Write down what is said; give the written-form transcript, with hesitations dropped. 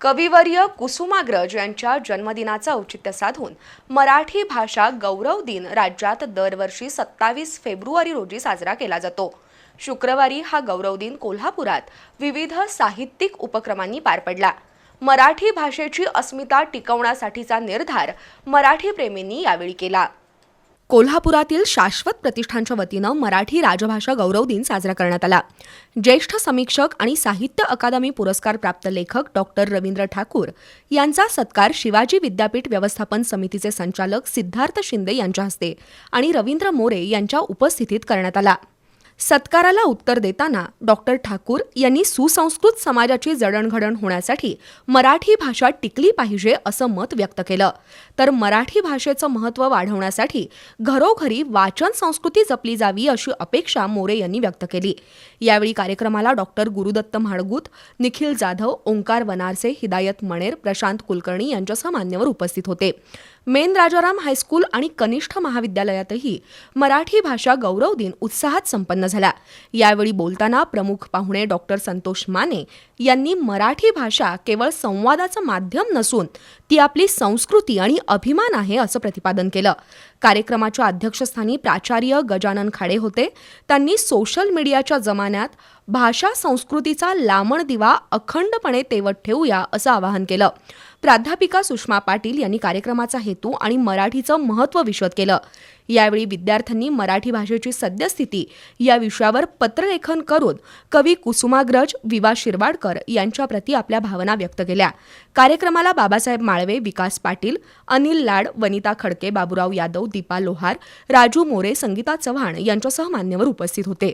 कविवर्य कुसुमाग्रज यांच्या जन्मदिनाचं औचित्य साधून मराठी भाषा गौरव दिन राज्यात दरवर्षी 27 फेब्रुवारी रोजी साजरा केला जातो। शुक्रवारी हा गौरव दिन कोल्हापुरात विविध साहित्यिक उपक्रमांनी पार पडला। मराठी भाषेची अस्मिता टिकवण्यासाठीचा निर्धार मराठी प्रेमींनी यावेळी केला। कोल्हापुरातील शाश्वत प्रतिष्ठानच्या वतीनं मराठी राजभाषा गौरव दिन साजरा करण्यात आला। ज्येष्ठ समीक्षक आणि साहित्य अकादमी पुरस्कार प्राप्त लेखक डॉक्टर रवींद्र ठाकूर यांचा सत्कार शिवाजी विद्यापीठ व्यवस्थापन समितीचे संचालक सिद्धार्थ शिंदे यांच्या हस्ते आणि रवींद्र मोरे यांच्या उपस्थितीत करण्यात आला। सत्काराला उत्तर देताना डॉक्टर ठाकूर यांनी सुसंस्कृत समाजाची जडणघडण होण्यासाठी मराठी भाषा टिकली पाहिजे असं मत व्यक्त केलं। तर मराठी भाषेचं महत्त्व वाढवण्यासाठी घरोघरी वाचन संस्कृती जपली जावी अशी अपेक्षा मोरे यांनी व्यक्त केली। यावेळी कार्यक्रमाला डॉक्टर गुरुदत्त म्हाडगूत, निखिल जाधव, ओंकार वनारसे, हिदायत मणेर, प्रशांत कुलकर्णी यांच्यासह मान्यवर उपस्थित होते। मेन राजाराम हायस्कूल आणि कनिष्ठ महाविद्यालयातही मराठी भाषा गौरव दिन उत्साहात संपन्न झाला। यावेळी बोलताना प्रमुख पाहुणे डॉक्टर संतोष माने यांनी मराठी भाषा केवळ संवादाचं माध्यम नसून ती आपली संस्कृती आणि अभिमान आहे असं प्रतिपादन केलं। कार्यक्रमाच्या अध्यक्षस्थानी प्राचार्य गजानन खाडे होते। त्यांनी सोशल मीडियाच्या जमान्यात भाषा संस्कृतीचा लांबण दिवा अखंडपणे तेवत ठेवूया असं आवाहन केलं। प्राध्यापिका सुषमा पाटील यांनी कार्यक्रमाचा हेतू आणि मराठीचं महत्त्व विशद केलं। यावेळी विद्यार्थ्यांनी मराठी भाषेची सद्यस्थिती या विषयावर पत्रलेखन करून कवी कुसुमाग्रज, विवा शिरवाडकर यांच्याप्रती आपल्या भावना व्यक्त केल्या। कार्यक्रमाला बाबासाहेब माळवे, विकास पाटील, अनिल लाड, वनिता खडके, बाबूराव यादव, दीपा लोहार, राजू मोरे, संगीता चव्हाण यांच्यासह मान्यवर उपस्थित होते।